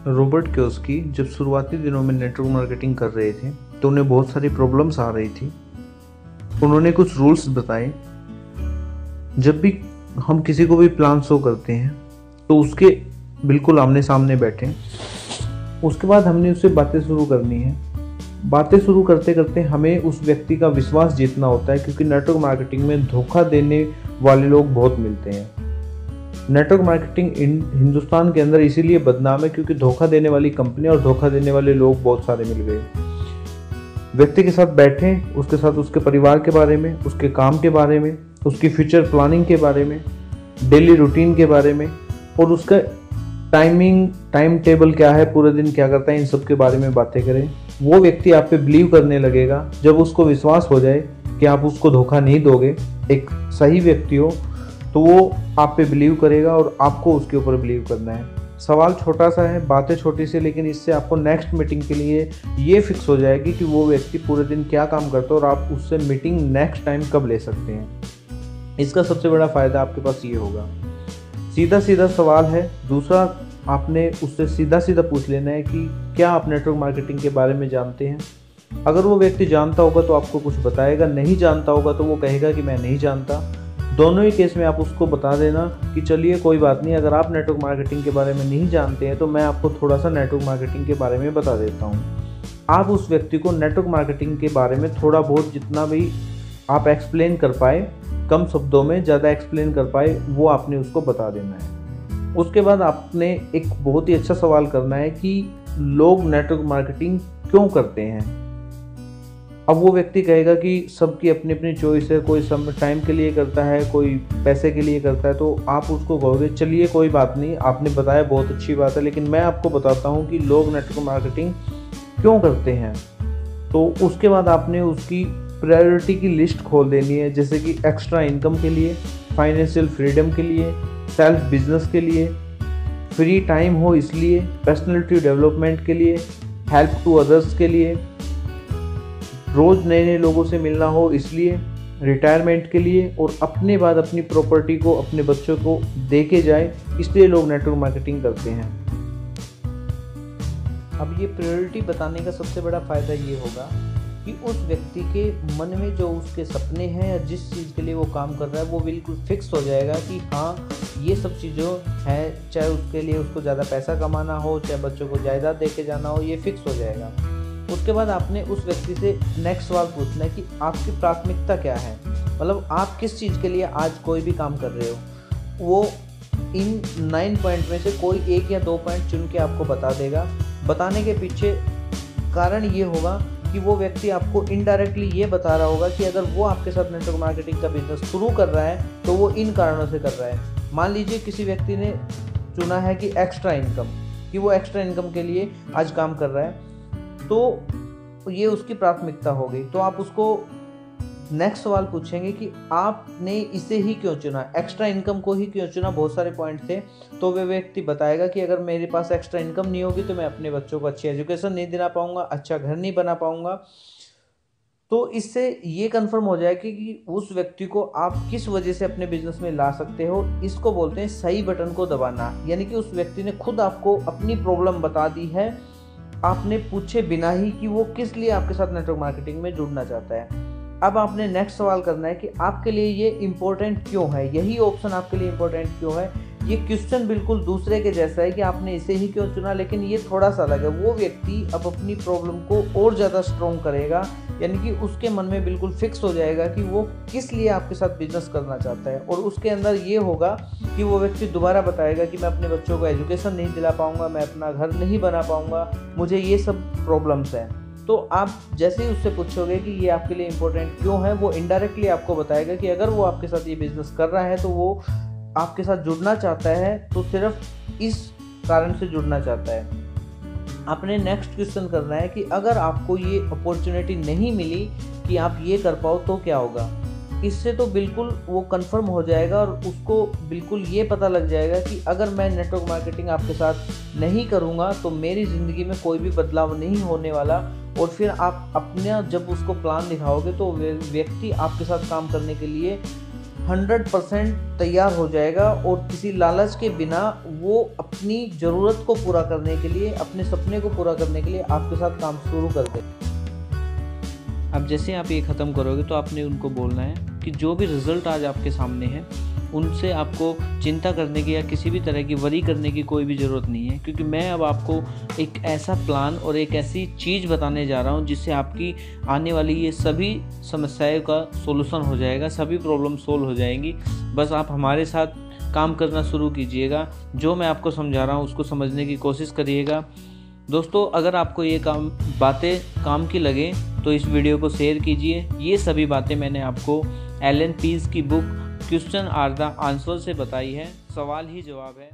Robert Kiyosaki जब शुरुआती दिनों में नेटवर्क मार्केटिंग कर रहे थे तो उन्हें बहुत सारी प्रॉब्लम्स आ रही थी। उन्होंने कुछ रूल्स बताए। जब भी हम किसी को भी प्लान शो करते हैं तो उसके बिल्कुल आमने सामने बैठें। उसके बाद हमने उससे बातें शुरू करनी है। बातें शुरू करते करते हमें उस व्यक्ति का विश्वास जीतना होता है, क्योंकि नेटवर्क मार्केटिंग में धोखा देने वाले लोग बहुत मिलते हैं। नेटवर्क मार्केटिंग हिंदुस्तान के अंदर इसीलिए बदनाम है क्योंकि धोखा देने वाली कंपनी और धोखा देने वाले लोग बहुत सारे मिल गए। व्यक्ति के साथ बैठें, उसके साथ उसके परिवार के बारे में, उसके काम के बारे में, उसकी फ्यूचर प्लानिंग के बारे में, डेली रूटीन के बारे में और उसका टाइम टेबल क्या है, पूरे दिन क्या करता है, इन सब के बारे में बातें करें। वो व्यक्ति आप पे बिलीव करने लगेगा। जब उसको विश्वास हो जाए कि आप उसको धोखा नहीं दोगे, एक सही व्यक्ति हो, तो वो आप पे बिलीव करेगा और आपको उसके ऊपर बिलीव करना है। सवाल छोटा सा है, बातें छोटी सी, लेकिन इससे आपको नेक्स्ट मीटिंग के लिए ये फिक्स हो जाएगी कि वो व्यक्ति पूरे दिन क्या काम करता है और आप उससे मीटिंग नेक्स्ट टाइम कब ले सकते हैं। इसका सबसे बड़ा फ़ायदा आपके पास ये होगा। सीधा सीधा सवाल है। दूसरा, आपने उससे सीधा सीधा पूछ लेना है कि क्या आप नेटवर्क मार्केटिंग के बारे में जानते हैं। अगर वो व्यक्ति जानता होगा तो आपको कुछ बताएगा, नहीं जानता होगा तो वो कहेगा कि मैं नहीं जानता। दोनों ही केस में आप उसको बता देना कि चलिए कोई बात नहीं, अगर आप नेटवर्क मार्केटिंग के बारे में नहीं जानते हैं तो मैं आपको थोड़ा सा नेटवर्क मार्केटिंग के बारे में बता देता हूँ। आप उस व्यक्ति को नेटवर्क मार्केटिंग के बारे में थोड़ा बहुत, जितना भी आप एक्सप्लेन कर पाए, कम शब्दों में ज़्यादा एक्सप्लेन कर पाए, वो आपने उसको बता देना है। उसके बाद आपने एक बहुत ही अच्छा सवाल करना है कि लोग नेटवर्क मार्केटिंग क्यों करते हैं। अब वो व्यक्ति कहेगा कि सबकी अपनी अपनी चॉइस है, कोई समय टाइम के लिए करता है, कोई पैसे के लिए करता है। तो आप उसको कहोगे चलिए कोई बात नहीं, आपने बताया बहुत अच्छी बात है, लेकिन मैं आपको बताता हूँ कि लोग नेटवर्क मार्केटिंग क्यों करते हैं। तो उसके बाद आपने उसकी प्रायोरिटी की लिस्ट खोल देनी है, जैसे कि एक्स्ट्रा इनकम के लिए, फाइनेंशियल फ्रीडम के लिए, सेल्फ बिजनेस के लिए, फ्री टाइम हो इसलिए, पर्सनैलिटी डेवलपमेंट के लिए, हेल्प टू अदर्स के लिए, रोज़ नए नए लोगों से मिलना हो इसलिए, रिटायरमेंट के लिए, और अपने बाद अपनी प्रॉपर्टी को अपने बच्चों को दे के जाए, इसलिए लोग नेटवर्क मार्केटिंग करते हैं। अब ये प्रायोरिटी बताने का सबसे बड़ा फ़ायदा ये होगा कि उस व्यक्ति के मन में जो उसके सपने हैं या जिस चीज़ के लिए वो काम कर रहा है वो बिल्कुल फिक्स हो जाएगा कि हाँ ये सब चीज़ों हैं, चाहे उसके लिए उसको ज़्यादा पैसा कमाना हो, चाहे बच्चों को जायदाद दे के जाना हो, ये फिक्स हो जाएगा। उसके बाद आपने उस व्यक्ति से नेक्स्ट सवाल पूछना है कि आपकी प्राथमिकता क्या है, मतलब आप किस चीज़ के लिए आज कोई भी काम कर रहे हो। वो इन 9 पॉइंट में से कोई 1 या 2 पॉइंट चुन के आपको बता देगा। बताने के पीछे कारण ये होगा कि वो व्यक्ति आपको इनडायरेक्टली ये बता रहा होगा कि अगर वो आपके साथ नेटवर्क मार्केटिंग का बिजनेस शुरू कर रहा है तो वो इन कारणों से कर रहा है। मान लीजिए किसी व्यक्ति ने चुना है कि एक्स्ट्रा इनकम, कि वो एक्स्ट्रा इनकम के लिए आज काम कर रहा है, तो ये उसकी प्राथमिकता हो गई। तो आप उसको नेक्स्ट सवाल पूछेंगे कि आपने इसे ही क्यों चुना, एक्स्ट्रा इनकम को ही क्यों चुना। बहुत सारे पॉइंट थे, तो वे व्यक्ति बताएगा कि अगर मेरे पास एक्स्ट्रा इनकम नहीं होगी तो मैं अपने बच्चों को अच्छी एजुकेशन नहीं दिला पाऊंगा, अच्छा घर नहीं बना पाऊंगा। तो इससे ये कंफर्म हो जाएगा कि उस व्यक्ति को आप किस वजह से अपने बिजनेस में ला सकते हो। इसको बोलते हैं सही बटन को दबाना, यानी कि उस व्यक्ति ने खुद आपको अपनी प्रॉब्लम बता दी है, आपने पूछे बिना ही कि वो किस लिए आपके साथ नेटवर्क मार्केटिंग में जुड़ना चाहता है। अब आपने नेक्स्ट सवाल करना है कि आपके लिए ये इम्पोर्टेंट क्यों है, यही ऑप्शन आपके लिए इम्पोर्टेंट क्यों है। ये क्वेश्चन बिल्कुल दूसरे के जैसा है कि आपने इसे ही क्यों चुना, लेकिन ये थोड़ा सा अलग है। वो व्यक्ति अब अपनी प्रॉब्लम को और ज़्यादा स्ट्रॉन्ग करेगा, यानी कि उसके मन में बिल्कुल फिक्स हो जाएगा कि वो किस लिए आपके साथ बिजनेस करना चाहता है। और उसके अंदर ये होगा कि वो व्यक्ति दोबारा बताएगा कि मैं अपने बच्चों को एजुकेशन नहीं दिला पाऊँगा, मैं अपना घर नहीं बना पाऊँगा, मुझे ये सब प्रॉब्लम्स हैं। तो आप जैसे ही उससे पूछोगे कि ये आपके लिए इम्पोर्टेंट क्यों है, वो इनडायरेक्टली आपको बताएगा कि अगर वो आपके साथ ये बिजनेस कर रहा है तो वो आपके साथ जुड़ना चाहता है, तो सिर्फ इस कारण से जुड़ना चाहता है। आपने नेक्स्ट क्वेश्चन करना है कि अगर आपको ये अपॉर्चुनिटी नहीं मिली कि आप ये कर पाओ तो क्या होगा। इससे तो बिल्कुल वो कंफर्म हो जाएगा और उसको बिल्कुल ये पता लग जाएगा कि अगर मैं नेटवर्क मार्केटिंग आपके साथ नहीं करूँगा तो मेरी ज़िंदगी में कोई भी बदलाव नहीं होने वाला। और फिर आप अपना जब उसको प्लान दिखाओगे तो व्यक्ति आपके साथ काम करने के लिए 100% तैयार हो जाएगा और किसी लालच के बिना वो अपनी ज़रूरत को पूरा करने के लिए, अपने सपने को पूरा करने के लिए आपके साथ काम शुरू कर दे। अब जैसे आप ये ख़त्म करोगे तो आपने उनको बोलना है कि जो भी रिज़ल्ट आज आपके सामने है उनसे आपको चिंता करने की या किसी भी तरह की वरी करने की कोई भी ज़रूरत नहीं है, क्योंकि मैं अब आपको एक ऐसा प्लान और एक ऐसी चीज़ बताने जा रहा हूँ जिससे आपकी आने वाली ये सभी समस्याओं का सोल्यूशन हो जाएगा, सभी प्रॉब्लम सोल्व हो जाएंगी। बस आप हमारे साथ काम करना शुरू कीजिएगा, जो मैं आपको समझा रहा हूँ उसको समझने की कोशिश करिएगा। दोस्तों, अगर आपको ये बातें काम की लगे तो इस वीडियो को शेयर कीजिए। ये सभी बातें मैंने आपको एलन पीज की book question are the answer से बताई है, सवाल ही जवाब है।